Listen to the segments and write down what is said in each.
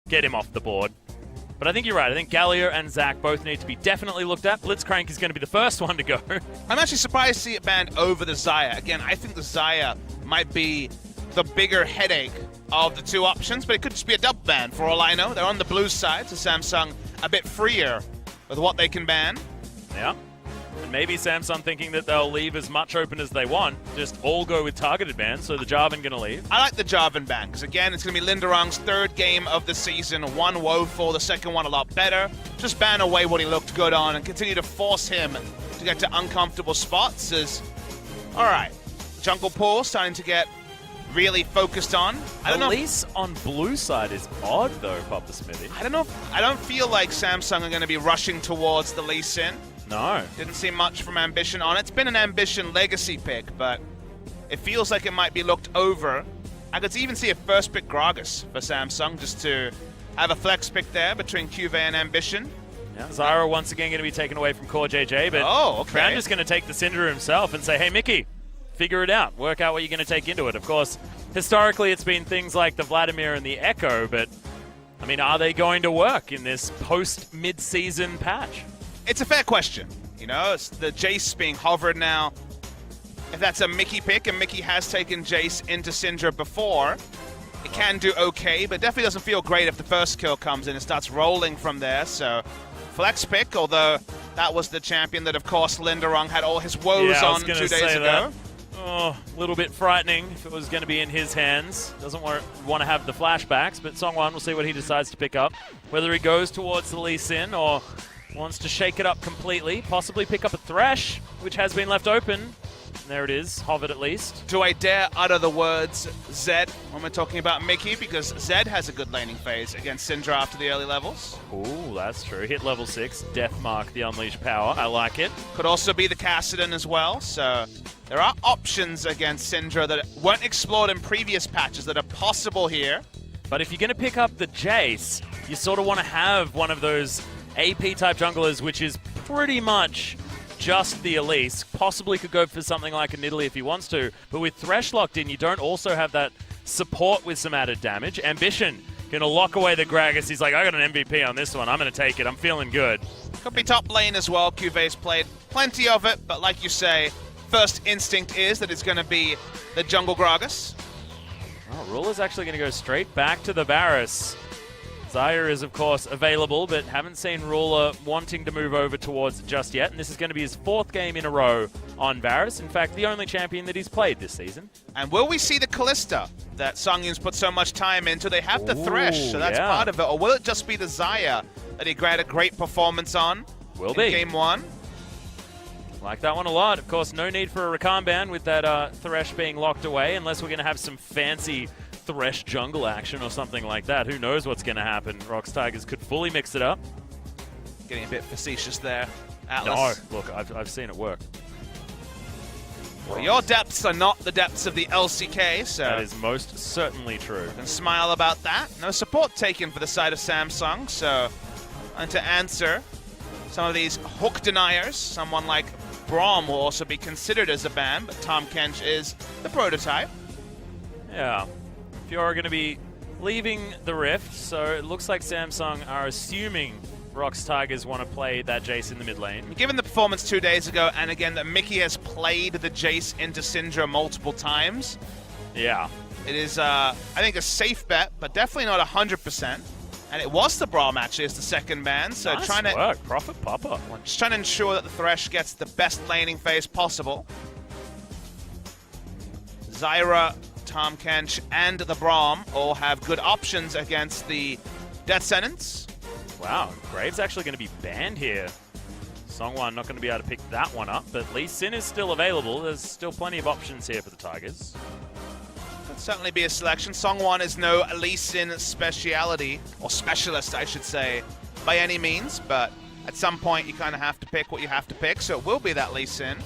get him off the board. But I think you're right. I think Gallia and Zach both need to be definitely looked at. Blitzcrank is going to be the first one to go. I'm actually surprised to see it banned over the Xayah. Again, I think the Xayah might be the bigger headache of the two options, but it could just be a double ban for all I know. They're on the blue side, so Samsung a bit freer with what they can ban. Yeah. And maybe Samsung thinking that they'll leave as much open as they want, just all go with targeted bans, so the Jarvan going to leave. I like the Jarvan ban, because again, it's going to be Linderung's third game of the season. One woeful, the second one a lot better. Just ban away what he looked good on and continue to force him to get to uncomfortable spots. All right, jungle pool starting to get really focused on. I don't know. Release on blue side is odd, though, Papa Smithy. I don't feel like Samsung are going to be rushing towards the Lee Sin. No. Didn't see much from Ambition on it. It's been an Ambition legacy pick, but it feels like it might be looked over. I could even see a first pick Gragas for Samsung, just to have a flex pick there between QV and Ambition. Yeah, Zyra once again going to be taken away from Core JJ, but Crown just going to take the Syndra himself and say, hey, Mickey, figure it out. Work out what you're going to take into it. Of course, historically it's been things like the Vladimir and the Echo, but, I mean, are they going to work in this post-mid-season patch? It's a fair question. You know, it's the Jace being hovered now. If that's a Mickey pick, and Mickey has taken Jace into Syndra before, it can do okay, but definitely doesn't feel great if the first kill comes in and starts rolling from there. So, flex pick, although that was the champion that, of course, Linderung had all his woes on 2 days ago. That. Oh, a little bit frightening if it was going to be in his hands. Doesn't want to have the flashbacks, but Songwan, we'll see what he decides to pick up. Whether he goes towards the Lee Sin or wants to shake it up completely, possibly pick up a Thresh, which has been left open. And there it is, hovered at least. Do I dare utter the words Zed when we're talking about Mickey? Because Zed has a good laning phase against Syndra after the early levels. Ooh, that's true. Hit level 6, Death Mark the Unleashed Power. I like it. Could also be the Kassadin as well, so there are options against Syndra that weren't explored in previous patches that are possible here. But if you're going to pick up the Jace, you sort of want to have one of those AP-type junglers, which is pretty much just the Elise. Possibly could go for something like a Nidalee if he wants to, but with Thresh locked in, you don't also have that support with some added damage. Ambition going to lock away the Gragas. He's like, I got an MVP on this one. I'm going to take it. I'm feeling good. Could be top lane as well. QV's played plenty of it, but like you say, first instinct is that it's going to be the jungle Gragas. Oh, Ruler's actually going to go straight back to the Varus. Xayah is, of course, available, but haven't seen Ruler wanting to move over towards it just yet. And this is going to be his 4th game in a row on Varus. In fact, the only champion that he's played this season. And will we see the Kalista that Songyun's put so much time into? They have the Thresh, so that's part of it. Or will it just be the Xayah that he had a great performance on in Game 1? Like that one a lot. Of course, no need for a Rakan ban with that Thresh being locked away, unless we're going to have some fancy Thresh jungle action or something like that. Who knows what's going to happen? ROX Tigers could fully mix it up. Getting a bit facetious there, Atlas. No, look, I've seen it work. Well, your depths are not the depths of the LCK, so that is most certainly true. You can smile about that. No support taken for the side of Samsung, so and to answer some of these hook deniers, someone like Braum will also be considered as a ban, but Tahm Kench is the prototype. Yeah. Fiora going to be leaving the Rift, so it looks like Samsung are assuming ROX Tigers want to play that Jace in the mid lane. Given the performance 2 days ago, and again that Mickey has played the Jace into Syndra multiple times, yeah, it is, I think, a safe bet, but definitely not 100%. And it was the Braum actually as the second ban, so nice trying work. to Profit Papa. Just trying to ensure that the Thresh gets the best laning phase possible. Zyra, Tahm Kench, and the Braum all have good options against the Death Sentence. Wow, Graves actually going to be banned here. Songwan not going to be able to pick that one up, but Lee Sin is still available. There's still plenty of options here for the Tigers. Could certainly be a selection. Songwan is no Lee Sin speciality, or specialist, I should say, by any means, but at some point you kind of have to pick what you have to pick, so it will be that Lee Sin.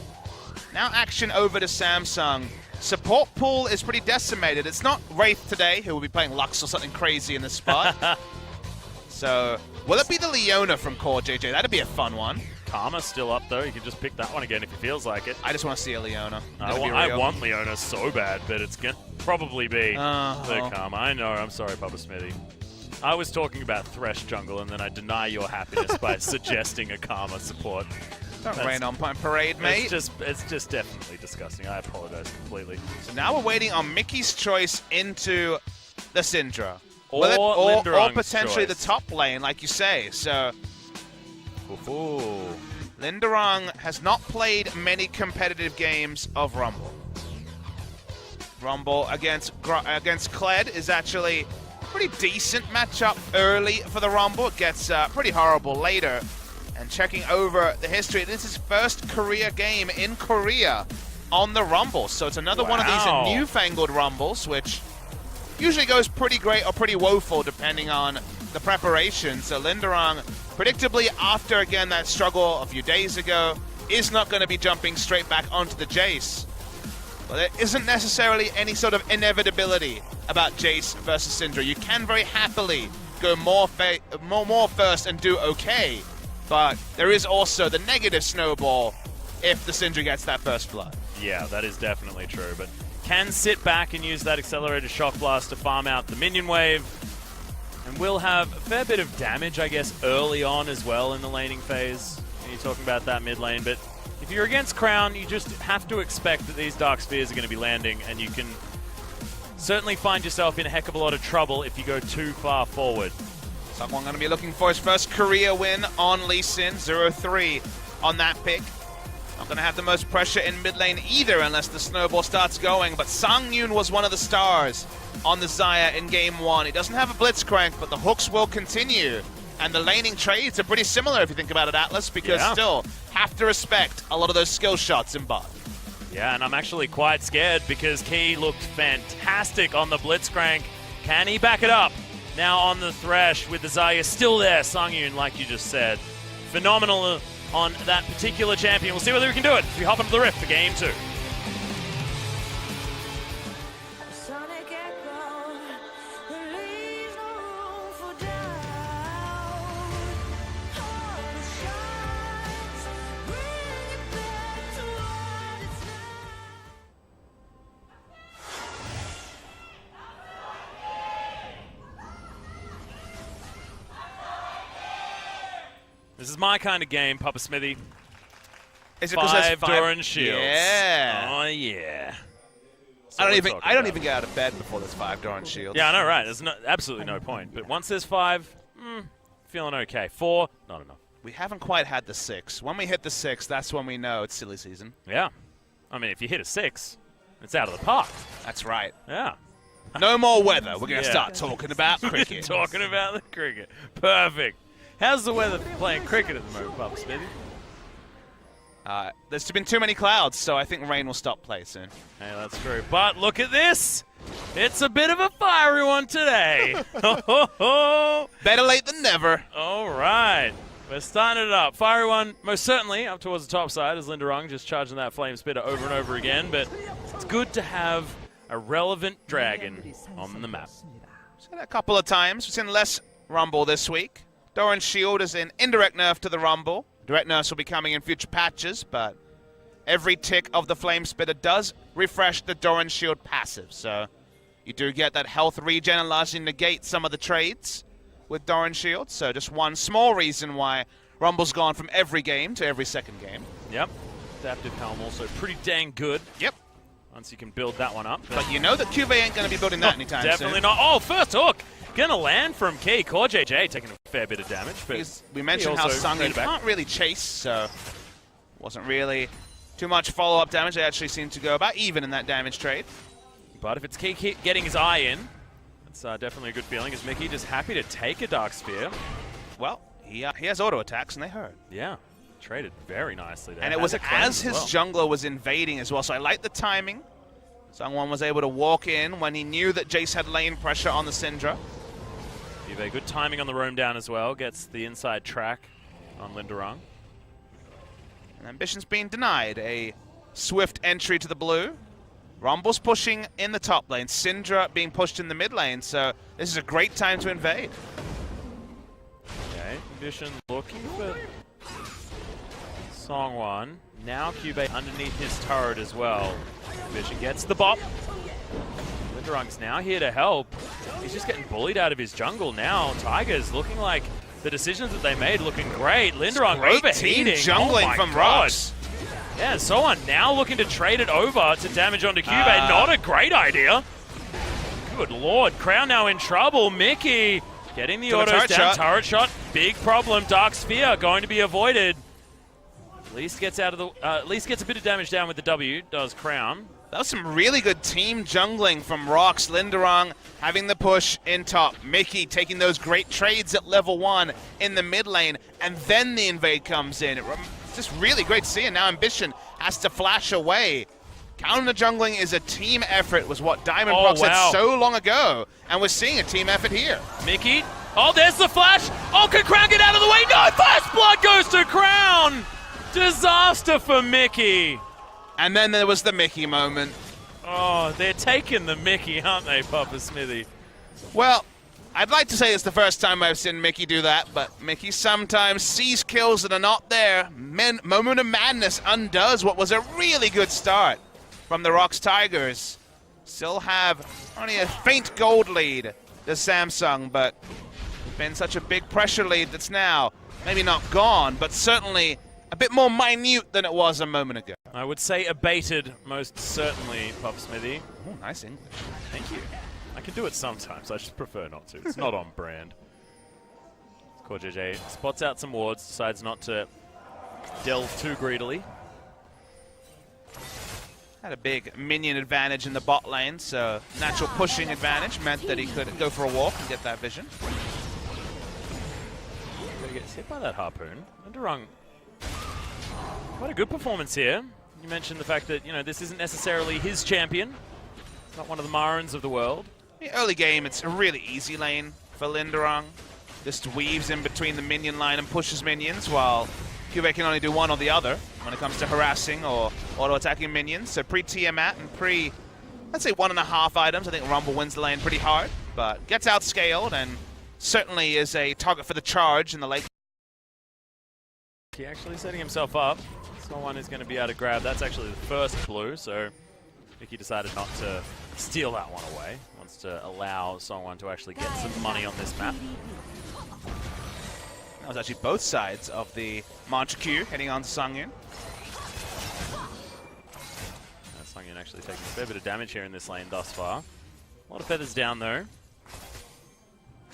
Now action over to Samsung. Support pool is pretty decimated. It's not Wraith today, who will be playing Lux or something crazy in this spot. So, will it be the Leona from Core JJ? That'd be a fun one. Karma's still up, though. You can just pick that one again if he feels like it. I just want to see a Leona. I want Leona so bad, but it's going to probably be the Karma. I know. I'm sorry, Papa Smithy. I was talking about Thresh jungle, and then I deny your happiness by suggesting a Karma support. Don't rain on my parade, mate. It's just definitely disgusting. I apologize completely. So now we're waiting on Mickey's choice into the Syndra. Or Potentially the top lane, like you say. So Linderung has not played many competitive games of Rumble. Rumble against Kled is actually a pretty decent matchup early for the Rumble. It gets pretty horrible later. And checking over the history, this is his first career game in Korea on the Rumble. So it's another one of these newfangled Rumbles, which usually goes pretty great or pretty woeful depending on the preparation. So Linderung, predictably after, again, that struggle a few days ago, is not going to be jumping straight back onto the Jace. But there isn't necessarily any sort of inevitability about Jace versus Syndra. You can very happily go more first and do okay, but there is also the negative snowball if the Syndra gets that first blood. Yeah, that is definitely true, but can sit back and use that accelerated shock blast to farm out the minion wave, and will have a fair bit of damage, I guess, early on as well in the laning phase. You're talking about that mid lane, but if you're against Crown, you just have to expect that these Dark Spheres are going to be landing, and you can certainly find yourself in a heck of a lot of trouble if you go too far forward. Someone going to be looking for his first career win on Lee Sin, 0-3 on that pick. Not going to have the most pressure in mid lane either unless the snowball starts going, but Sang-Yoon was one of the stars on the Xayah in game 1. He doesn't have a Blitzcrank, but the hooks will continue. And the laning trades are pretty similar if you think about it, Atlas, because still have to respect a lot of those skill shots in bot. Yeah, and I'm actually quite scared because Key looked fantastic on the Blitzcrank. Can he back it up? Now on the Thresh with the Xayah still there. Sang-Yoon, like you just said, phenomenal on that particular champion. We'll see whether we can do it as we hop into the Rift for game 2. This is my kind of game, Papa Smithy. Is it because there's 5 Doran shields? Yeah. Oh yeah. I don't even get out of bed before there's 5 Doran shields. Yeah, I know, right? There's absolutely no point. But once there's 5, feeling okay. 4, not enough. We haven't quite had the 6. When we hit the 6, that's when we know it's silly season. Yeah. I mean, if you hit a 6, it's out of the park. That's right. Yeah. No more weather. We're going to start talking about cricket. Talking about the cricket. Perfect. How's the weather for playing cricket at the moment, Papa Smithy? There's been too many clouds, so I think rain will stop play soon. Hey, that's true. But look at this. It's a bit of a fiery one today. Better late than never. All right. We're starting it up. Fiery one, most certainly, up towards the top side as Linderung just charging that flame spitter over and over again. But it's good to have a relevant dragon on the map. Said it a couple of times. We've seen less Rumble this week. Doran's shield is an indirect nerf to the Rumble. Direct nerfs will be coming in future patches, but every tick of the Flame Spitter does refresh the Doran shield passive. So you do get that health regen and largely negate some of the trades with Doran shield. So just one small reason why Rumble's gone from every game to every second game. Yep. Adaptive Helm also pretty dang good. Yep. Once you can build that one up. But you know that QV ain't going to be building that anytime soon. Definitely not. Oh, first hook. Gonna land from Key. Core JJ taking a fair bit of damage. But we mentioned how Sang-Yoon can't really chase, so wasn't really too much follow-up damage. They actually seem to go about even in that damage trade. But if it's Key getting his eye in, that's definitely a good feeling. Is Mickey just happy to take a Dark Sphere? Well, he has auto attacks, and they hurt. Yeah, traded very nicely there. And it was as his jungler was invading as well, so I like the timing. Sang-Won was able to walk in when he knew that Jace had lane pressure on the Syndra. Very good timing on the roam down as well. Gets the inside track on Linderung. And Ambition's being denied a swift entry to the blue. Rumble's pushing in the top lane. Syndra being pushed in the mid lane. So this is a great time to invade. Okay, Ambition looking for Sang-Won. Now Cubase underneath his turret as well. Ambition gets the bop. Linderung's now here to help. He's just getting bullied out of his jungle now. Tigers looking like the decisions that they made looking great. Linderung overheating. Team jungling from ROX. Yeah, Soan now looking to trade it over to damage onto Cube. Ah. Not a great idea. Good lord, Crown now in trouble. Mickey getting the autos down. Turret shot, big problem. Dark Sphere going to be avoided. At least gets out of the. At least gets a bit of damage down with the W. Does Crown. That was some really good team jungling from ROX. Linderung having the push in top. Mickey taking those great trades at level 1 in the mid lane, and then the invade comes in. It's just really great to see, and now Ambition has to flash away. Counter jungling is a team effort, was what Diamond Proc said so long ago, and we're seeing a team effort here. Mickey, oh, there's the flash. Oh, can Crown get out of the way? No, first blood goes to Crown. Disaster for Mickey. And then there was the Mickey moment. Oh, they're taking the Mickey, aren't they, Papa Smithy? Well, I'd like to say it's the first time I've seen Mickey do that, but Mickey sometimes sees kills that are not there. Moment of Madness undoes what was a really good start from the ROX Tigers. Still have only a faint gold lead to Samsung, but it's been such a big pressure lead that's now maybe not gone, but certainly a bit more minute than it was a moment ago. I would say abated, most certainly, Pop Smithy. Oh, nice English. Thank you. I can do it sometimes, I just prefer not to. It's not on brand. Core JJ spots out some wards, decides not to delve too greedily. Had a big minion advantage in the bot lane, so natural pushing advantage meant that he could go for a walk and get that vision. He gets hit by that harpoon. Linderung, quite a good performance here. You mentioned the fact that, you know, this isn't necessarily his champion. It's not one of the Marins of the world. The early game, it's a really easy lane for Linderung. Just weaves in between the minion line and pushes minions, while Cube can only do one or the other when it comes to harassing or auto-attacking minions. So pre-Tiamat and let's say 1.5 items. I think Rumble wins the lane pretty hard, but gets outscaled and certainly is a target for the charge in the late. He actually setting himself up. Someone is going to be able to grab. That's actually the first blue, so Vicky decided not to steal that one away. Wants to allow someone to actually get some money on this map. That was actually both sides of the Montague heading on to Sungyun. Sungyun actually taking a fair bit of damage here in this lane thus far. A lot of feathers down though.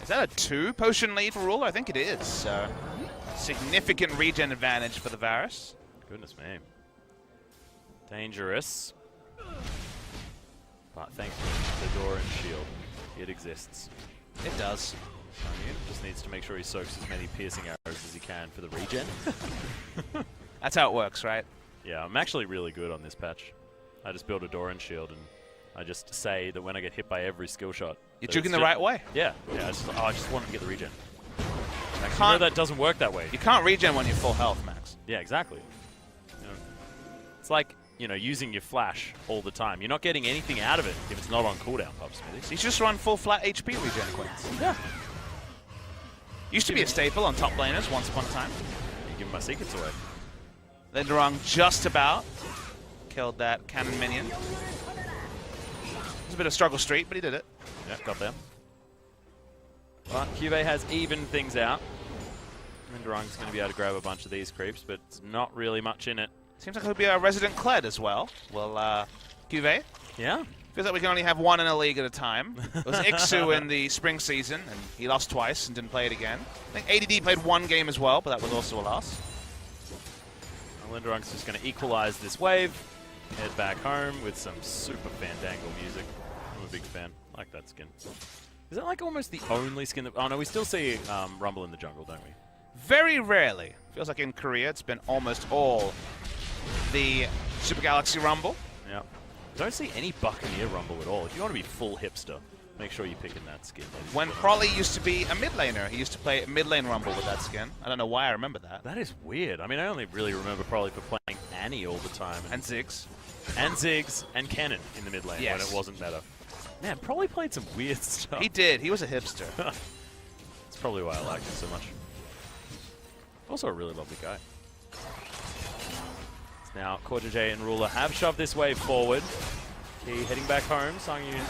Is that a 2 potion lead for Ruler? I think it is. So significant regen advantage for the Varus. Goodness me. Dangerous. But thankfully, the door and shield, it exists. It does. Just needs to make sure he soaks as many piercing arrows as he can for the regen. That's how it works, right? Yeah, I'm actually really good on this patch. I just build a Doran shield and I just say that when I get hit by every skill shot... You're juking the right way. Yeah, I just want to get the regen. Max, you know that doesn't work that way. You can't regen when you're full health, Max. Yeah, exactly. You know, it's like, you know, using your flash all the time. You're not getting anything out of it if it's not on cooldown, Pop Smithy. So you just run full flat HP regen Queens. Yeah. Used to be a staple on top laners once upon a time. You give my secrets away. Linderung just about killed that cannon minion. It was a bit of struggle street, but he did it. Yeah, got them. But QV has evened things out. Linderung's going to be able to grab a bunch of these creeps, but it's not really much in it. Seems like it would be a resident Kled as well. Well, QV. Yeah. Feels like we can only have one in a league at a time. It was Ixu in the spring season, and he lost twice and didn't play it again. I think ADD played one game as well, but that was also a loss. Linderung's just going to equalize this wave, head back home with some super fandangle music. I'm a big fan. I like that skin. Is that like almost the only skin that... Oh no, we still see Rumble in the jungle, don't we? Very rarely. Feels like in Korea it's been almost all the Super Galaxy Rumble. Yeah. Don't see any Buccaneer Rumble at all. If you want to be full hipster, make sure you're picking that skin. When Prolly used to be a mid laner, he used to play mid lane Rumble with that skin. I don't know why I remember that. That is weird. I mean, I only really remember Prolly for playing Annie all the time. And Ziggs. And Ziggs and Cannon in the mid lane when it wasn't meta. Man, Prolly played some weird stuff. He did. He was a hipster. That's probably why I liked him so much. Also a really lovely guy. Now, Core JJ and Ruler have shoved this wave forward. Key heading back home. Sungyun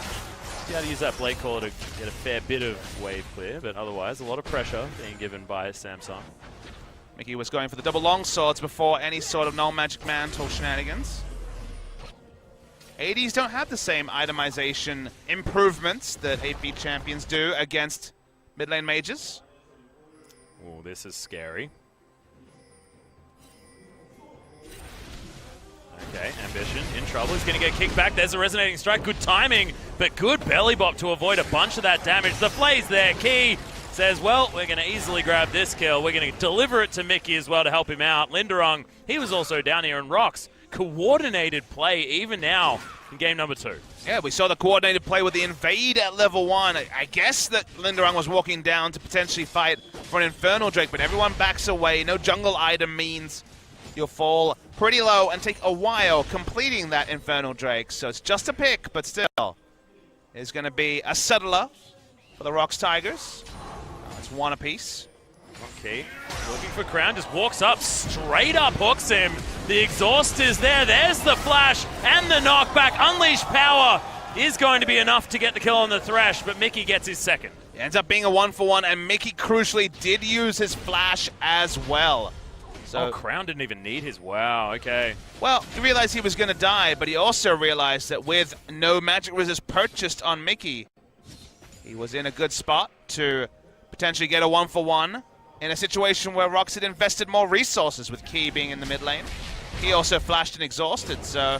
Be able to use that blade caller to get a fair bit of wave clear, but otherwise a lot of pressure being given by Samsung. Mickey was going for the double long swords before any sort of null magic mantle shenanigans. 80s don't have the same itemization improvements that 8-beat champions do against mid lane mages. Oh, this is scary. Okay, Ambition in trouble. He's going to get kicked back. There's a resonating strike. Good timing, but good belly bop to avoid a bunch of that damage. The play's there. Key says, well, we're going to easily grab this kill. We're going to deliver it to Mickey as well to help him out. Linderung, he was also down here, and ROX, coordinated play even now in game number 2. Yeah, we saw the coordinated play with the invade at level 1. I guess that Linderung was walking down to potentially fight for an Infernal Drake, but everyone backs away. No jungle item means you'll fall pretty low and take a while completing that Infernal Drake. So it's just a pick, but still. There's going to be a settler for the ROX Tigers. It's one apiece. Okay, looking for Crown, just walks up, straight up hooks him. The exhaust is there, there's the flash and the knockback. Unleash power is going to be enough to get the kill on the Thresh, but Mickey gets his second. It ends up being a 1-for-1, and Mickey crucially did use his flash as well. So, Crown didn't even need his, wow, okay. Well, he realized he was going to die, but he also realized that with no magic resist purchased on Mickey, he was in a good spot to potentially get a 1-for-1 in a situation where ROX had invested more resources with Key being in the mid lane. He also flashed and exhausted, so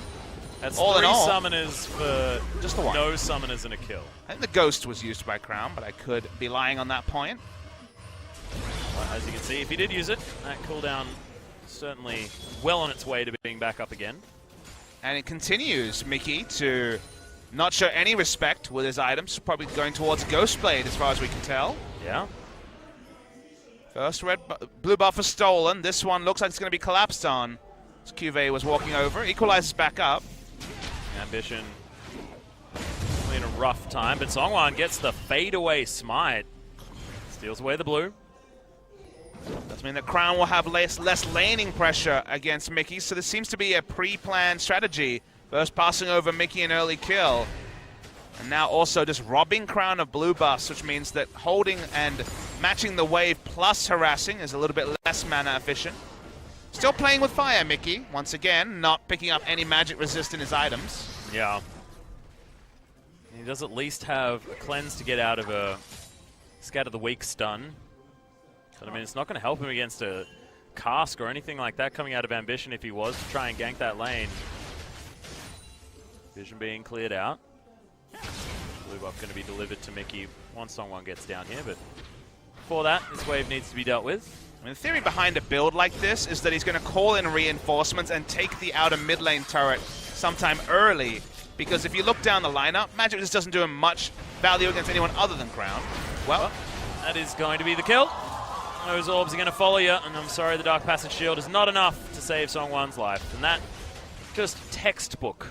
that's all 3 in all, summoners for just the one. No summoners and a kill. I think the Ghost was used by Crown, but I could be lying on that point. Well, as you can see, if he did use it, that cooldown certainly well on its way to being back up again. And it continues, Mickey, to not show any respect with his items, probably going towards Ghostblade as far as we can tell. Yeah. First blue buff is stolen. This one looks like it's going to be collapsed on. As Cuvée was walking over. Equalizes back up. Ambition in a rough time, but Songwan gets the fadeaway smite. Steals away the blue. Does mean that Crown will have less laning pressure against Mickey, so this seems to be a pre-planned strategy. First passing over Mickey an early kill. And now also just robbing Crown of blue buffs, which means that holding and matching the wave plus harassing is a little bit less mana efficient. Still playing with fire, Mickey. Once again, not picking up any magic resist in his items. Yeah. He does at least have a cleanse to get out of a Scatter the Weak stun. But I mean, it's not going to help him against a cask or anything like that coming out of Ambition if he was to try and gank that lane. Vision being cleared out. Blue buff going to be delivered to Mickey once Songwan gets down here, but before that, this wave needs to be dealt with. I mean, the theory behind a build like this is that he's going to call in reinforcements and take the outer mid lane turret sometime early, because if you look down the lineup, magic just doesn't do him much value against anyone other than Crown. Well, that is going to be the kill. Those orbs are going to follow you, and I'm sorry, the Dark Passage Shield is not enough to save Songwan's life. And that, just textbook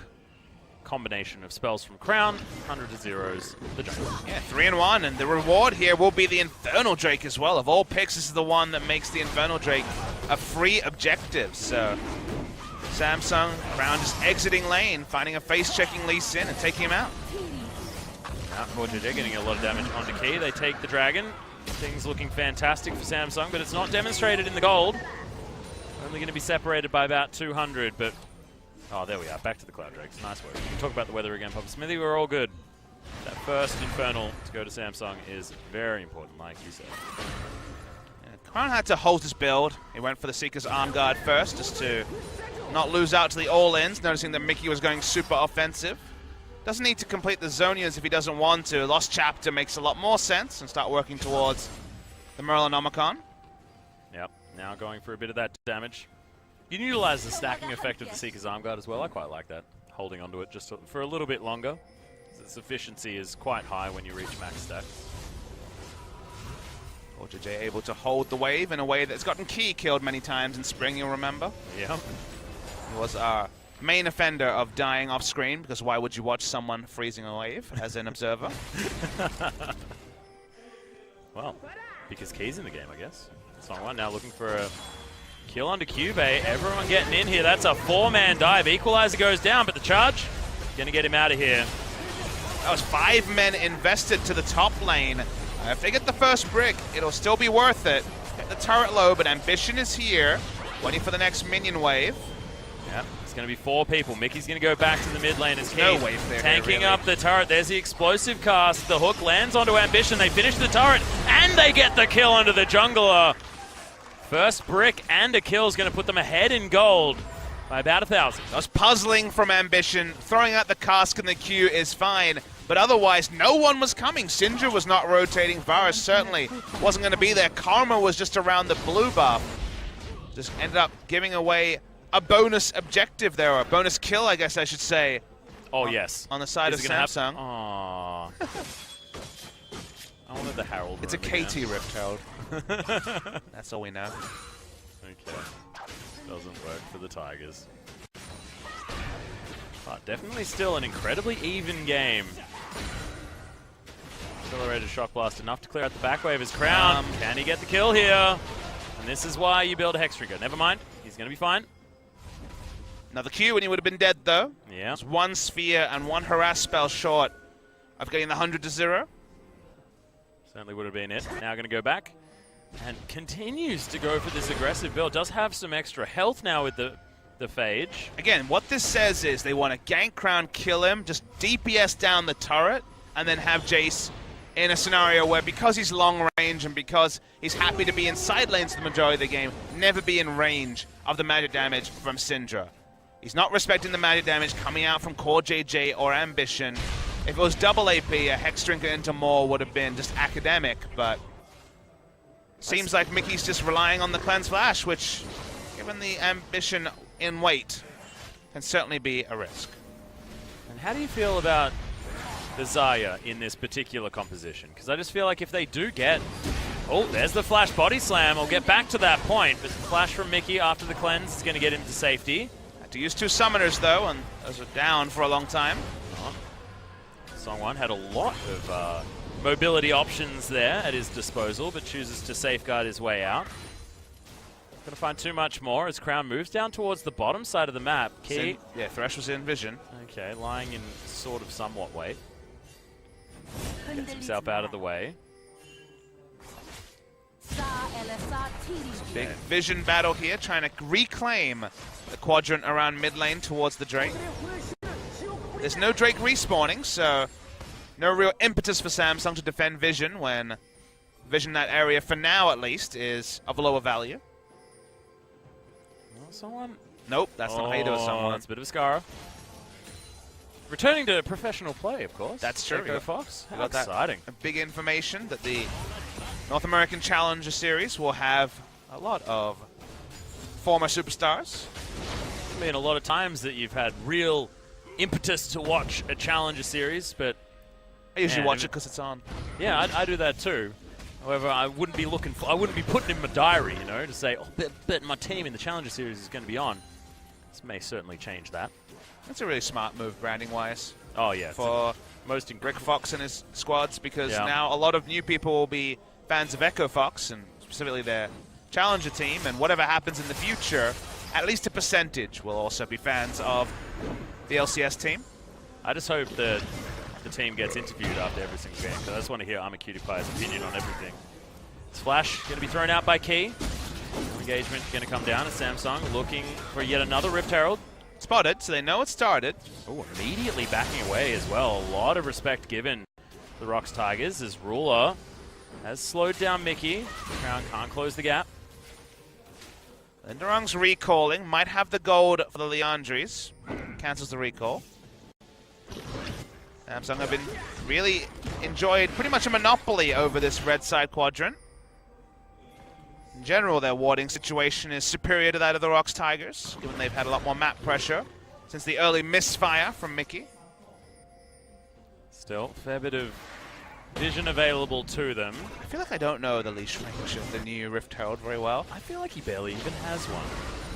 combination of spells from Crown, hundreds of zeros, the jungle. Yeah, 3-1, and the reward here will be the Infernal Drake as well. Of all picks, this is the one that makes the Infernal Drake a free objective. So, Samsung, Crown just exiting lane, finding a face-checking Lee Sin and taking him out. Now, JJ getting a lot of damage onto Key. They take the dragon. Things looking fantastic for Samsung, but it's not demonstrated in the gold. Only going to be separated by about 200, but... Oh, there we are. Back to the Cloud Drakes. Nice work. We can talk about the weather again, Papa Smithy. We're all good. That first Infernal to go to Samsung is very important, like you said. Yeah, Crown had to hold his build. He went for the Seeker's Arm Guard first, just to not lose out to the all-ins, noticing that Mickey was going super offensive. Doesn't need to complete the Zonias if he doesn't want to. Lost Chapter makes a lot more sense and start working towards the Merlinomicon. Yep, now going for a bit of that damage. You can utilize the stacking effect of the Seeker's Arm Guard as well. I quite like that, holding onto it just for a little bit longer. Its efficiency is quite high when you reach max stack. JJ able to hold the wave in a way that's gotten Key killed many times in Spring, you'll remember. Yeah. He was our main offender of dying off screen, because why would you watch someone freezing a wave as an observer? Well, because Key's in the game, I guess. Songwan now looking for a kill onto Cuvée. Everyone getting in here. That's a 4-man dive. Equalizer goes down, but the charge going to get him out of here. That was 5 men invested to the top lane. If they get the first brick, it'll still be worth it. Get the turret low, but Ambition is here, waiting for the next minion wave. Yeah, it's going to be 4 people. Mickey's going to go back to the mid lane as no wave there. Tanking really. up the turret. There's the explosive cast. The hook lands onto Ambition. They finish the turret, and they get the kill onto the jungler. First brick and a kill is going to put them ahead in gold by about 1,000. That was puzzling from Ambition. Throwing out the cask in the queue is fine, but otherwise no one was coming. Syndra was not rotating. Varus certainly wasn't going to be there. Karma was just around the blue buff. Just ended up giving away a bonus objective there, or a bonus kill, I guess I should say. Oh, yes. On the side of Samsung. Aww. I wanted the Herald. It's a KT Rift Herald. That's all we know. Okay. Doesn't work for the Tigers. But definitely still an incredibly even game. Accelerated Shock Blast enough to clear out the back wave as Crown. Can he get the kill here? And this is why you build a Hex Trigger. Never mind. He's going to be fine. Another Q and he would have been dead though. Yeah. It's 1 sphere and 1 harass spell short of getting the 100 to 0. Certainly would have been it. Now going to go back. And continues to go for this aggressive build. Does have some extra health now with the Phage. Again, what this says is they want to gank Crown, kill him, just DPS down the turret, and then have Jace in a scenario where, because he's long range and because he's happy to be in side lanes the majority of the game, never be in range of the magic damage from Syndra. He's not respecting the magic damage coming out from Core JJ or Ambition. If it was double AP, a Hex Drinker into more would have been just academic, but seems like Mickey's just relying on the Cleanse Flash, which, given the Ambition in weight, can certainly be a risk. And how do you feel about the Xayah in this particular composition? Because I just feel like if they do get... Oh, there's the Flash Body Slam. I'll get back to that point, but the Flash from Mickey after the Cleanse is going to get him to safety. Had to use 2 Summoners, though, and those are down for a long time. Song1 had a lot of mobility options there at his disposal, but chooses to safeguard his way out. Going to find too much more as Crown moves down towards the bottom side of the map. Key. Yeah, Thresh was in vision. Okay, lying in sort of somewhat wait. Gets himself out of the way. Big vision battle here, trying to reclaim the quadrant around mid lane towards the Drake. There's no Drake respawning, so no real impetus for Samsung to defend vision when vision that area, for now at least, is of lower value. Well, someone... Nope, that's not how you do it, someone. That's a bit of a scar. Returning to professional play, of course. That's true. Echo Fox. How got exciting. That big information that the North American Challenger Series will have a lot of former superstars. I mean, a lot of times that you've had real impetus to watch a Challenger Series, but... I usually watch it because it's on. Yeah, I do that too. However, I wouldn't be looking for... I wouldn't be putting in my diary, you know, to say, oh, but my team in the Challenger Series is going to be on. This may certainly change that. That's a really smart move, branding-wise. Oh, yeah. For most Rick Fox and his squads, because now a lot of new people will be fans of Echo Fox, and specifically their Challenger team, and whatever happens in the future, at least a percentage will also be fans of the LCS team. I just hope that the team gets interviewed after every single game, because I just want to hear AmaCutiePie's opinion on everything. Splash going to be thrown out by Key. Engagement going to come down as Samsung looking for yet another Rift Herald. Spotted, so they know it started. Oh, immediately backing away as well. A lot of respect given the ROX Tigers as Ruler has slowed down Mickey. Crown can't close the gap. Linderung's recalling, might have the gold for the Leandries. Cancels the recall. Samsung have been really enjoyed pretty much a monopoly over this red side quadrant. In general, their warding situation is superior to that of the ROX Tigers, given they've had a lot more map pressure since the early misfire from Mickey. Still, a fair bit of vision available to them. I feel like I don't know the leash range of the new Rift Herald very well. I feel like he barely even has one.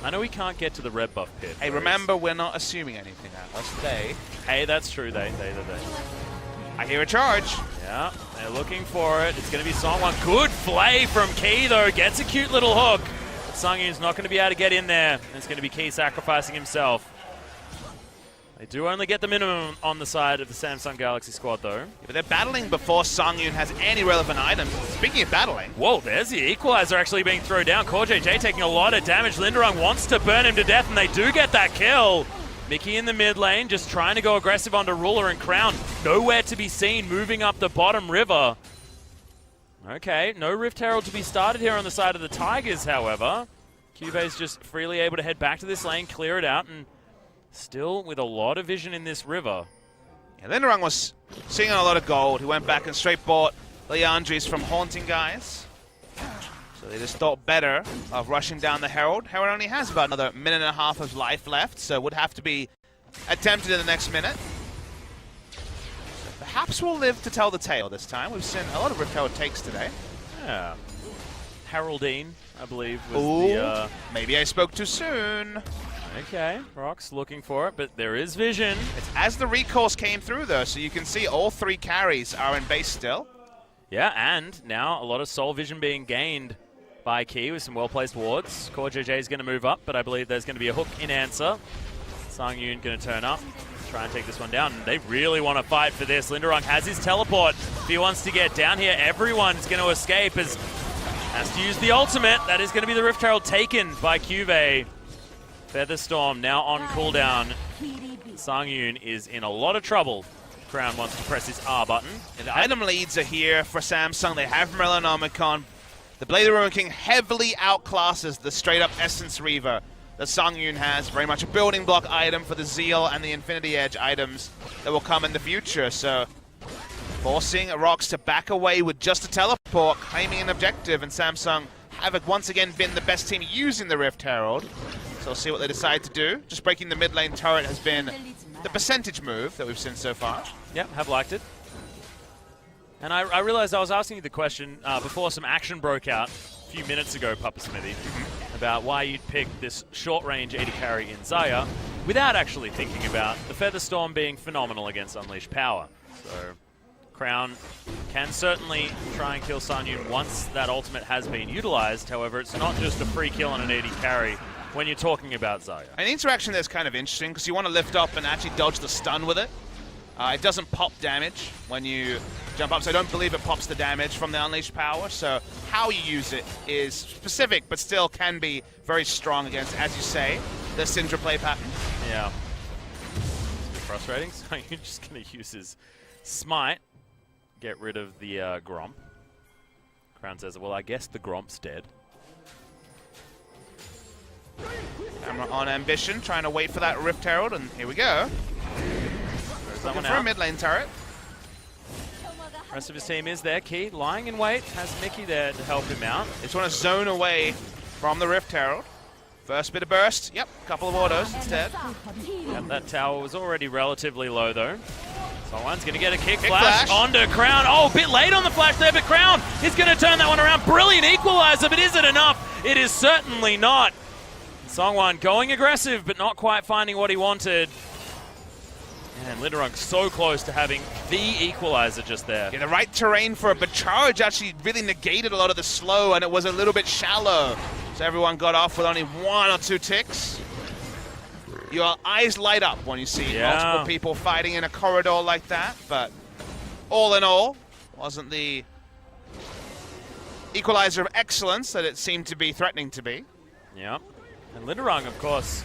I know he can't get to the red buff pit. Hey, remember, we're not assuming anything, Atlas. Hey, that's true, they. I hear a charge. Yeah, they're looking for it. It's going to be Song1. Good play from Key, though. Gets a cute little hook. But Sung-Yun's not going to be able to get in there. It's going to be Key sacrificing himself. They do only get the minimum on the side of the Samsung Galaxy squad, though. Yeah, but they're battling before Songyun has any relevant items. Speaking of battling. Whoa, there's the equalizer actually being thrown down. CoreJJ taking a lot of damage. Linderung wants to burn him to death, and they do get that kill. Mickey in the mid lane, just trying to go aggressive onto Ruler and Crown. Nowhere to be seen, moving up the bottom river. Okay, no Rift Herald to be started here on the side of the Tigers, however. Cube's just freely able to head back to this lane, clear it out, and still with a lot of vision in this river. Yeah, Linderung was seeing a lot of gold. He went back and straight bought Leandris from Haunting Guys. So they just thought better of rushing down the Herald. Herald only has about another minute and a half of life left, so would have to be attempted in the next minute. Perhaps we'll live to tell the tale this time. We've seen a lot of Rift Herald takes today. Yeah. Haroldine, I believe, was the... Maybe I spoke too soon. Okay, ROX looking for it, but there is vision. It's as the recourse came through, though, so you can see all three carries are in base still. Yeah, and now a lot of soul vision being gained by Key with some well-placed wards. CoreJJ is going to move up, but I believe there's going to be a hook in answer. Songyun going to turn up, try and take this one down. They really want to fight for this. Linderung has his teleport. If he wants to get down here, everyone's going to escape as has to use the ultimate. That is going to be the Rift Herald taken by Cuvee. Featherstorm now on cooldown. Songyun is in a lot of trouble. Crown wants to press his R button. And the item leads are here for Samsung. They have Melanomicon. The Blade of the Ruin King heavily outclasses the straight-up Essence Reaver that Songyun has. Very much a building block item for the Zeal and the Infinity Edge items that will come in the future. So forcing ROX to back away with just a teleport, claiming an objective, and Samsung have once again been the best team using the Rift Herald. So we'll see what they decide to do. Just breaking the mid lane turret has been the percentage move that we've seen so far. Yep, have liked it. And I realized I was asking you the question before some action broke out a few minutes ago, Papa Smithy, about why you'd pick this short-range AD carry in Xayah without actually thinking about the Featherstorm being phenomenal against Unleashed Power. So Crown can certainly try and kill Songyun once that ultimate has been utilized. However, it's not just a free kill on an AD carry when you're talking about Xayah. An interaction that's kind of interesting because you want to lift up and actually dodge the stun with it. It doesn't pop damage when you jump up, so I don't believe it pops the damage from the Unleashed Power. So how you use it is specific, but still can be very strong against, as you say, the Syndra play pattern. Yeah. It's frustrating. So you're just going to use his Smite, get rid of the Gromp. Crown says, well, I guess the Gromp's dead. Camera on Ambition, trying to wait for that Rift Herald, and here we go. Looking for a mid lane turret. Rest of his team is there. Key lying in wait, has Mickey there to help him out. They just want to zone away from the Rift Herald. First bit of burst. Yep, couple of autos instead. Yep, that tower was already relatively low though. Someone's going to get a kick flash onto Crown. Oh, a bit late on the flash there, but Crown is going to turn that one around. Brilliant equalizer, but is it enough? It is certainly not. Songwan going aggressive, but not quite finding what he wanted. And Linderung so close to having the equalizer just there. Yeah, the right terrain for it, but Charge actually really negated a lot of the slow, and it was a little bit shallow. So everyone got off with only 1 or 2 ticks. Your eyes light up when you see multiple people fighting in a corridor like that, but all in all, wasn't the equalizer of excellence that it seemed to be threatening to be. Yeah. And Linderung, of course,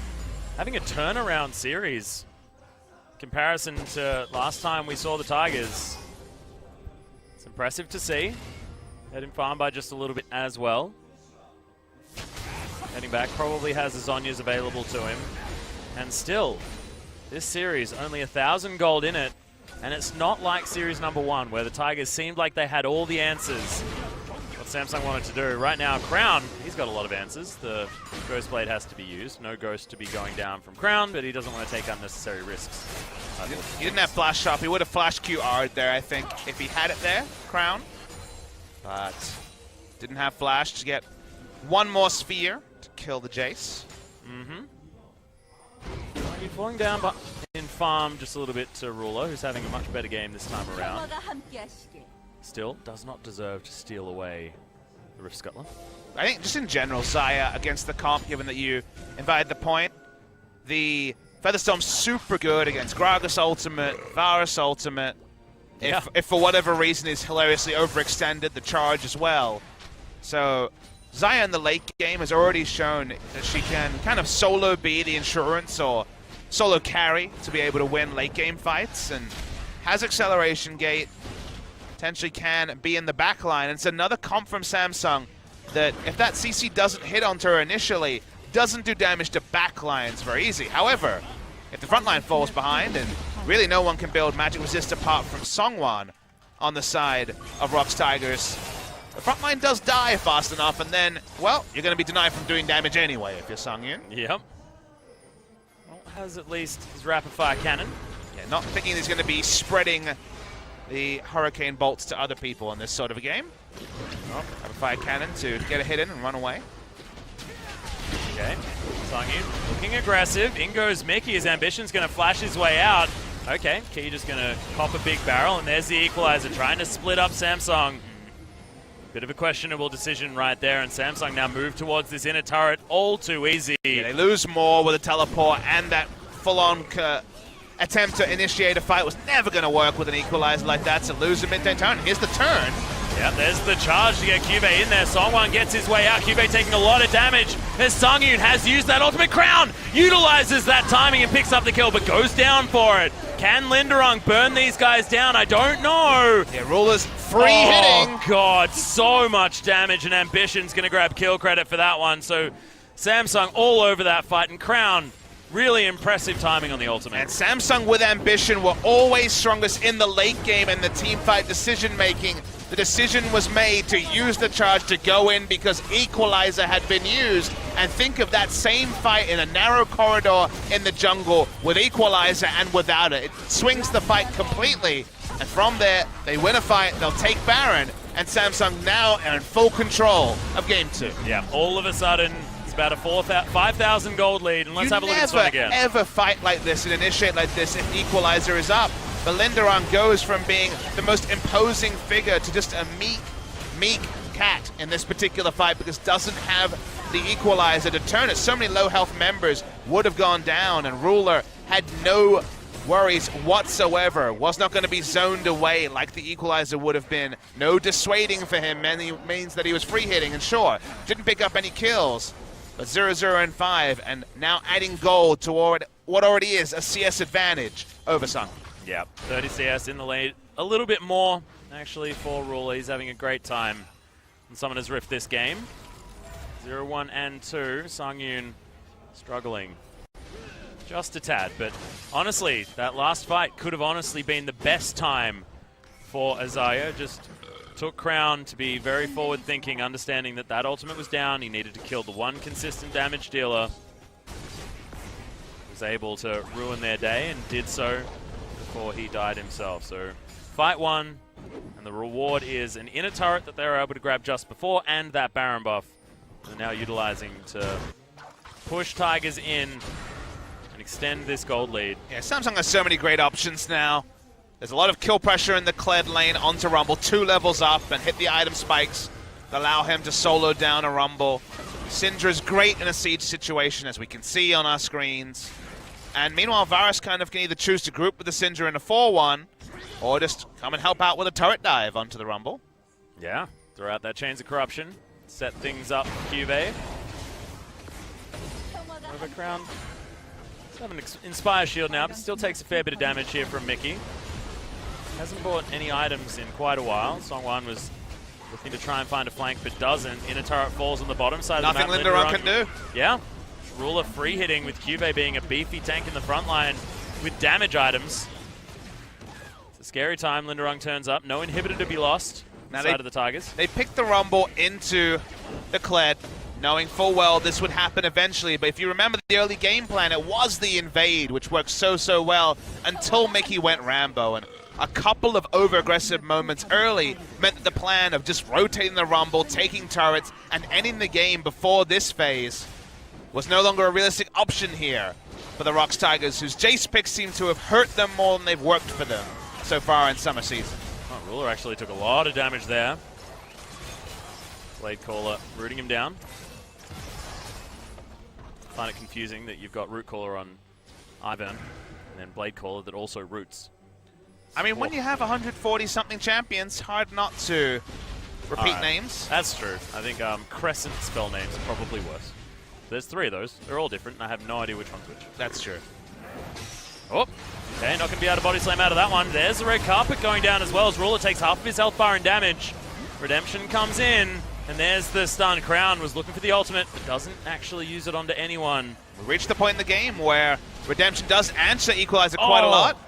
having a turnaround series. Comparison to last time we saw the Tigers. It's impressive to see. Heading farm by just a little bit as well. Heading back, probably has the Zhonya's available to him. And still, this series, only 1,000 gold in it. And it's not like series number 1, where the Tigers seemed like they had all the answers. What Samsung wanted to do. Right now, Crown, he's got a lot of answers. The Ghost Blade has to be used. No Ghost to be going down from Crown, but he doesn't want to take unnecessary risks. He didn't have Flash Shop. He would have Flash QR'd there, I think, if he had it there, Crown. But didn't have Flash to get one more sphere to kill the Jace. He's falling down but in farm just a little bit to Ruler, who's having a much better game this time around. Still, does not deserve to steal away the Rift Scuttler. I think just in general, Xayah against the comp, given that you invited the point, the Featherstorm's super good against Gragas ultimate, Varus ultimate. Yeah. If for whatever reason he's hilariously overextended the charge as well. So Xayah in the late game has already shown that she can kind of solo be the insurance or solo carry to be able to win late game fights, and has acceleration gate, potentially can be in the back line. And it's another comp from Samsung that if that CC doesn't hit onto her initially, doesn't do damage to back lines very easy. However, if the front line falls behind, and really no one can build magic resist apart from Songwon on the side of ROX Tigers, the front line does die fast enough, and then, well, you're going to be denied from doing damage anyway if you're Songyun. Yep. Well, has at least his rapid fire cannon. Yeah, not thinking he's going to be spreading the hurricane bolts to other people in this sort of a game. Oh, rapid fire cannon to get a hit in and run away. Okay, Songyun looking aggressive. In goes Mickey. His ambition's going to flash his way out. Okay, Key just going to pop a big barrel, and there's the equalizer, trying to split up Samsung. Bit of a questionable decision right there, and Samsung now move towards this inner turret all too easy. Yeah, they lose more with a teleport, and that full-on attempt to initiate a fight was never going to work with an equalizer like that, so lose a mid-turn turn. Here's the turn. Yeah, there's the charge to get Cube in there. Songwon gets his way out. Cube taking a lot of damage. As Songyun has used that ultimate crown, utilizes that timing and picks up the kill, but goes down for it. Can Linderung burn these guys down? I don't know. Yeah, Ruler's free hitting. Oh, God, so much damage, and Ambition's going to grab kill credit for that one. So Samsung all over that fight, and Crown, really impressive timing on the ultimate. And Samsung with Ambition were always strongest in the late game and the team fight decision making. The decision was made to use the charge to go in because Equalizer had been used. And think of that same fight in a narrow corridor in the jungle with Equalizer and without it. It swings the fight completely. And from there, they win a fight, they'll take Baron, and Samsung now are in full control of Game 2. Yeah, all of a sudden, it's about a 5,000 gold lead, and let's have a look at this one again. You never ever fight like this and initiate like this if Equalizer is up. But Linderung goes from being the most imposing figure to just a meek cat in this particular fight because doesn't have the Equalizer to turn it. So many low health members would have gone down, and Ruler had no worries whatsoever. Was not going to be zoned away like the Equalizer would have been. No dissuading for him means that he was free hitting, and sure, didn't pick up any kills. But 0-0 and 5, and now adding gold toward what already is a CS advantage over Sung. Yeah, 30 CS in the lead. A little bit more, actually, for Ruler. He's having a great time. And someone has riffed this game. 0-1 and 2. Songyun struggling just a tad. But honestly, that last fight could have honestly been the best time for Xayah. Just took Crown to be very forward-thinking, understanding that that ultimate was down. He needed to kill the one consistent damage dealer. Was able to ruin their day and did so before he died himself. So fight one, and the reward is an inner turret that they were able to grab just before, and that Baron buff they're now utilizing to push Tigers in and extend this gold lead. Yeah, Samsung has so many great options now. There's a lot of kill pressure in the Kled lane onto Rumble, 2 levels up, and hit the item spikes that allow him to solo down a Rumble. Syndra's great in a siege situation, as we can see on our screens. And meanwhile, Varus kind of can either choose to group with the Syndra in a 4-1, or just come and help out with a turret dive onto the Rumble. Yeah, throw out that Chains of Corruption, set things up for Cube. Over Crown. He's having an Inspire Shield now, but still takes a fair bit of damage here from Mickey. Hasn't bought any items in quite a while. Songwon was looking to try and find a flank, but doesn't. Inner turret falls on the bottom side of the map. Nothing Linderung can do. Yeah. Ruler free hitting with Cube being a beefy tank in the front line with damage items. It's a scary time. Linderung turns up. No inhibitor to be lost inside of the Tigers. They picked the Rumble into the Kled, knowing full well this would happen eventually. But if you remember the early game plan, it was the invade, which worked so well until Mickey went Rambo. And a couple of over-aggressive moments early meant that the plan of just rotating the Rumble, taking turrets, and ending the game before this phase was no longer a realistic option here for the ROX Tigers, whose Jace picks seem to have hurt them more than they've worked for them so far in summer season. Oh, Ruler actually took a lot of damage there. Blade Caller rooting him down. I find it confusing that you've got Root Caller on Ivern, and then Blade Caller that also roots. I mean, when you have 140-something champions, hard not to repeat names. That's true. I think Crescent spell names are probably worse. There's 3 of those. They're all different, and I have no idea which one's which. That's true. Oh, okay, not going to be able to body slam out of that one. There's the red carpet going down as well as Ruler takes half of his health bar and damage. Redemption comes in, and there's the stun. Crown was looking for the ultimate, but doesn't actually use it onto anyone. We reached the point in the game where Redemption does answer Equalizer quite a lot.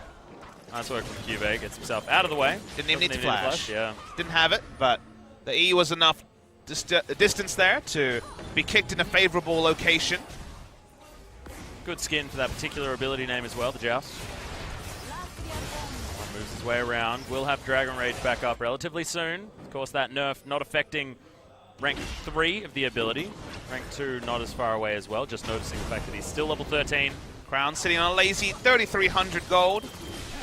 Nice work from Cube, gets himself out of the way. Didn't even need to flash. Yeah. Didn't have it, but the E was enough distance there to be kicked in a favorable location. Good skin for that particular ability name as well, the Joust. Moves his way around. Will have Dragon Rage back up relatively soon. Of course, that nerf not affecting rank 3 of the ability. Rank 2 not as far away as well, just noticing the fact that he's still level 13. Crown sitting on a lazy 3,300 gold.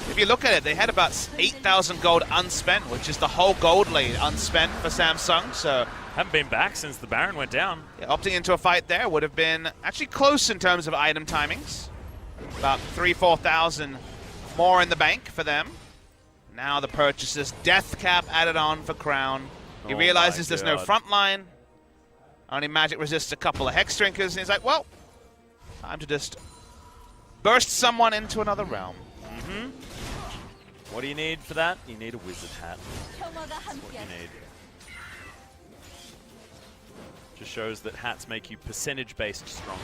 If you look at it, they had about 8,000 gold unspent, which is the whole gold lead unspent for Samsung, so... Haven't been back since the Baron went down. Yeah, opting into a fight there would have been actually close in terms of item timings. About 3,000-4,000 more in the bank for them. Now the purchases, Death Cap added on for Crown. He realizes there's no front line. Only magic resists a couple of Hex Drinkers, and he's like, well, time to just burst someone into another realm. Mm-hmm. What do you need for that? You need a wizard hat. That's what you need. Just shows that hats make you percentage-based stronger.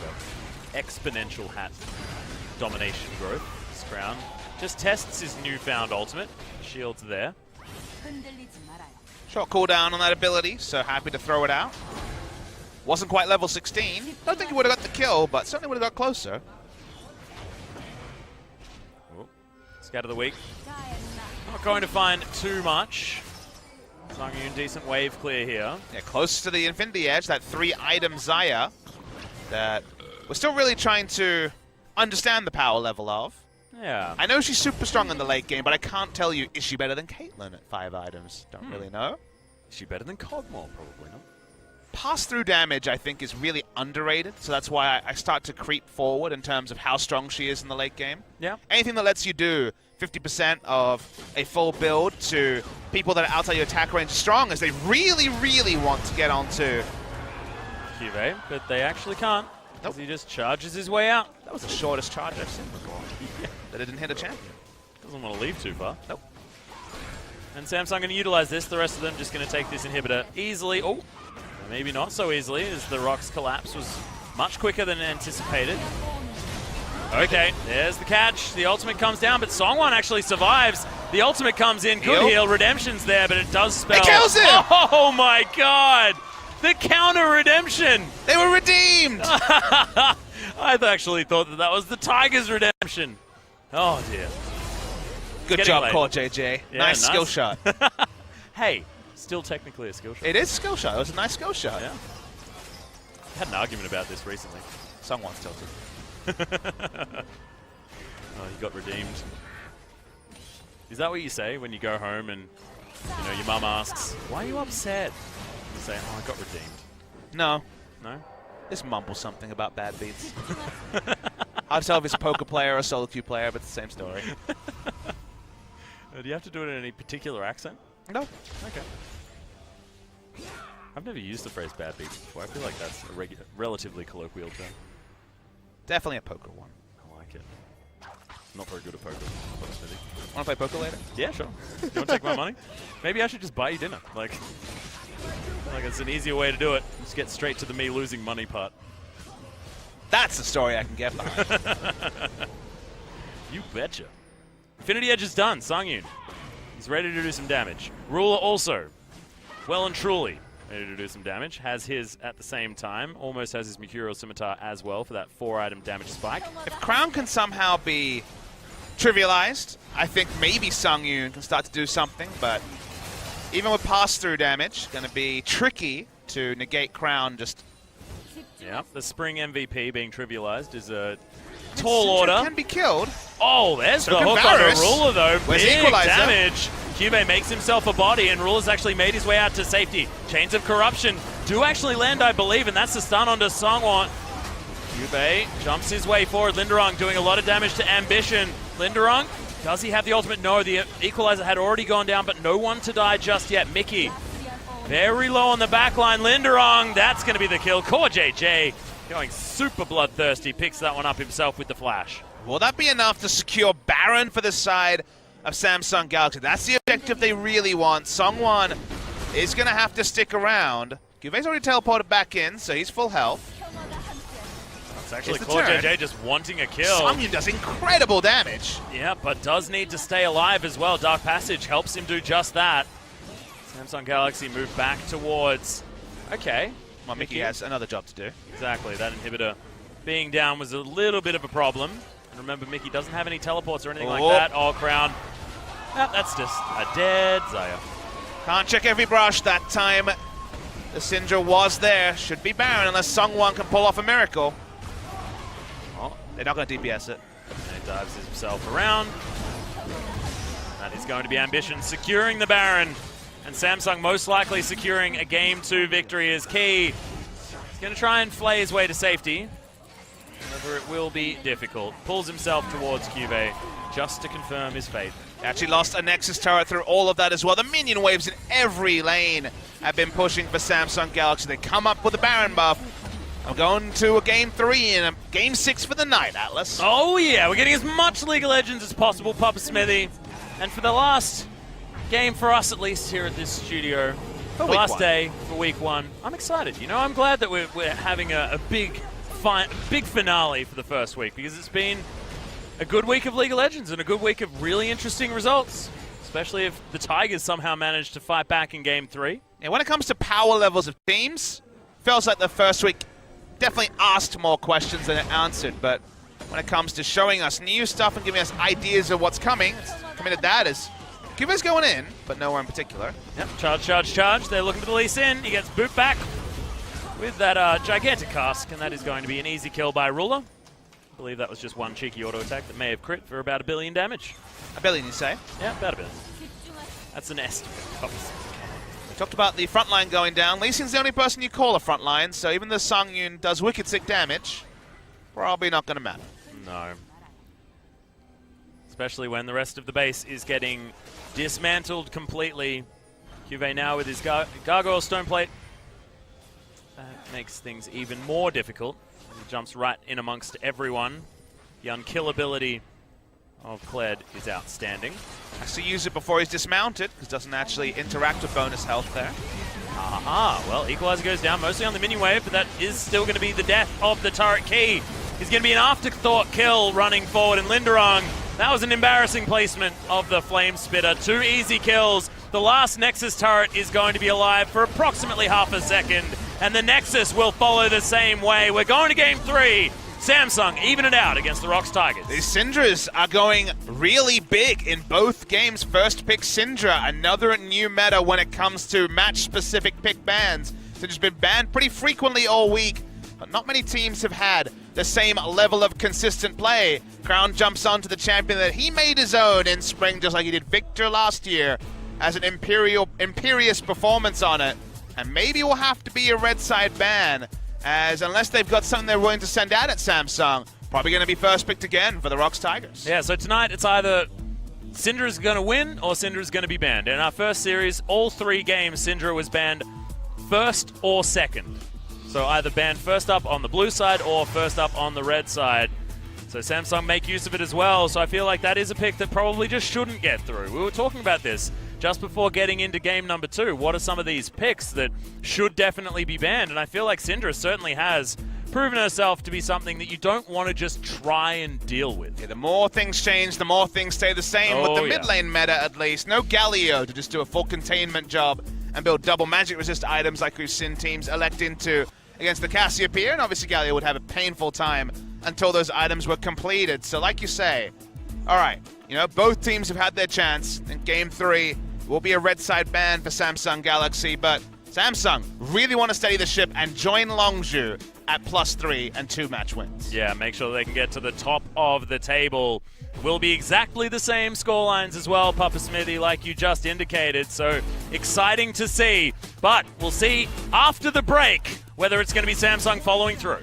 Exponential hat domination growth. This Crown just tests his newfound ultimate. Shield's there. Short cooldown on that ability, so happy to throw it out. Wasn't quite level 16. Don't think he would have got the kill, but certainly would have got closer. Oh, Scatter the Weak. Not going to find too much. Sangyun, decent wave clear here. Yeah, close to the Infinity Edge, that 3-item Xayah that we're still really trying to understand the power level of. Yeah. I know she's super strong in the late game, but I can't tell you, is she better than Caitlyn at 5 items? Don't really know. Is she better than Cogmore? Probably not. Pass-through damage, I think, is really underrated, so that's why I start to creep forward in terms of how strong she is in the late game. Yeah. Anything that lets you do 50% of a full build to people that are outside your attack range is strong, as they really, really want to get onto Cube, but they actually can't. Nope. He just charges his way out. That was the shortest charge I've seen before. Yeah. That it didn't hit a champion. Doesn't want to leave too far. Nope. And Samsung going to utilize this. The rest of them just going to take this inhibitor easily. Oh, maybe not so easily, as the ROX collapse was much quicker than anticipated. Okay, there's the catch. The ultimate comes down, but Songwon actually survives. The ultimate comes in. Good heal. Redemption's there, but it does spell. It kills him! Oh my god! The counter redemption! They were redeemed! I actually thought that was the Tiger's redemption. Oh dear. Good job, Core JJ. Yeah, nice skill shot. Hey, still technically a skill shot. It is a skill shot. It was a nice skill shot. Yeah. I had an argument about this recently. Someone's tilted. Oh, he got redeemed. Is that what you say when you go home and your mum asks, "Why are you upset?" You say, "Oh, I got redeemed." No. No? Just mumble something about bad beats. Hard to tell if it's a poker player or a solo queue player, but it's the same story. Do you have to do it in any particular accent? No. Okay. I've never used the phrase bad beats before. I feel like that's a relatively colloquial term. Definitely a poker one. I like it. Not very good at poker. Want to play poker later? Yeah, sure. You want to take my money? Maybe I should just buy you dinner. Like it's an easier way to do it. Just get straight to the me losing money part. That's the story I can get behind. You betcha. Infinity Edge is done. Sangyun. He's ready to do some damage. Ruler also, well and truly, ready to do some damage. Has his at the same time. Almost has his Mercurial Scimitar as well for that 4-item damage spike. If Crown can somehow be trivialized, I think maybe Sangyun can start to do something, but even with pass-through damage, going to be tricky to negate Crown just... Yeah, the Spring MVP being trivialized is a tall order. Can be killed. Oh, there's the hook on a Ruler, though. Where's Big Equalizer? Damage. Cube makes himself a body, and Ruler's actually made his way out to safety. Chains of Corruption do actually land, I believe, and that's the stun onto Songwon. Cube jumps his way forward. Linderong doing a lot of damage to Ambition. Linderong, does he have the ultimate? No, the equalizer had already gone down, but no one to die just yet. Mickey, very low on the back line. Linderong, that's going to be the kill. Core JJ going super bloodthirsty, picks that one up himself with the flash. Will that be enough to secure Baron for the side of Samsung Galaxy? That's the objective they really want. Songwon is going to have to stick around. Guve's already teleported back in, so he's full health. It's actually Core JJ just wanting a kill. Songyun does incredible damage. Yeah, but does need to stay alive as well. Dark Passage helps him do just that. Samsung Galaxy move back towards... Okay. Well, Mickey has another job to do. Exactly. That inhibitor being down was a little bit of a problem. And remember, Mickey doesn't have any teleports or anything like that. Oh, Crown. That's just a dead Xayah. Can't check every brush that time. The Syndra was there. Should be Baron unless Songwon can pull off a miracle. Oh, they're not going to DPS it. And he dives himself around. That is going to be Ambition securing the Baron. And Samsung most likely securing a Game 2 victory is key. He's going to try and flay his way to safety. However, it will be difficult. Pulls himself towards Cube just to confirm his fate. Actually lost a Nexus turret through all of that as well. The minion waves in every lane have been pushing for Samsung Galaxy. They come up with a Baron buff. I'm going to a Game 3 and a Game 6 for the night, Atlas. Oh yeah, we're getting as much League of Legends as possible, Papa Smithy. And for the last game for us, at least here at this studio, the last day for week 1, I'm excited. You know, I'm glad that we're having a big finale for the first week, because it's been a good week of League of Legends and a good week of really interesting results, especially if the Tigers somehow managed to fight back in Game 3. Yeah, when it comes to power levels of teams, feels like the first week definitely asked more questions than it answered, but when it comes to showing us new stuff and giving us ideas of what's coming, it's committed that as Cuba's going in, but nowhere in particular. Yep, charge. They're looking for the Lee Sin. He gets boot back with that gigantic cask, and that is going to be an easy kill by Ruler. I believe that was just one cheeky auto attack that may have crit for about 1 billion damage. 1 billion, you say? Yeah, about 1 billion. That's an estimate. We talked about the front line going down. Lee Sin's the only person you call a front line, so even though Songyun does wicked sick damage, probably not going to matter. No. Especially when the rest of the base is getting dismantled completely. Cube now with his Gargoyle Stoneplate. That makes things even more difficult. He jumps right in amongst everyone. The unkillability of Kled is outstanding. Has to use it before he's dismounted, because doesn't actually interact with bonus health there. Aha, well, Equalizer goes down mostly on the mini wave, but that is still going to be the death of the turret key. He's going to be an afterthought kill running forward, and Linderong, that was an embarrassing placement of the Flame Spitter. 2 easy kills. The last Nexus turret is going to be alive for approximately half a second, and the Nexus will follow the same way. We're going to Game 3. Samsung even it out against the ROX Tigers. These Syndras are going really big in both games. First pick Syndra, another new meta when it comes to match-specific pick bans. Syndra's been banned pretty frequently all week, but not many teams have had the same level of consistent play. Crown jumps onto the champion that he made his own in spring, just like he did Victor last year, as an imperious performance on it. And maybe it will have to be a red side ban, as unless they've got something they're willing to send out at Samsung, probably going to be first picked again for the ROX Tigers. Yeah, so tonight it's either Syndra's going to win or Syndra's going to be banned. In our first series, all 3 games, Syndra was banned first or second. So either banned first up on the blue side or first up on the red side. So Samsung make use of it as well. So I feel like that is a pick that probably just shouldn't get through. We were talking about this just before getting into game number 2. What are some of these picks that should definitely be banned? And I feel like Syndra certainly has proven herself to be something that you don't want to just try and deal with. Yeah, the more things change, the more things stay the same. With the mid lane meta, at least. No Galio to just do a full containment job and build double magic resist items like we've seen teams elect into against the Cassiopeia. And obviously Galio would have a painful time until those items were completed. So like you say, all right, you know, both teams have had their chance. In game 3 will be a red side ban for Samsung Galaxy, but Samsung really want to steady the ship and join Longzhu at +3 and 2 match wins. Yeah, make sure they can get to the top of the table. Will be exactly the same scorelines as well, Papa Smithy, like you just indicated. So exciting to see, but we'll see after the break whether it's going to be Samsung following through.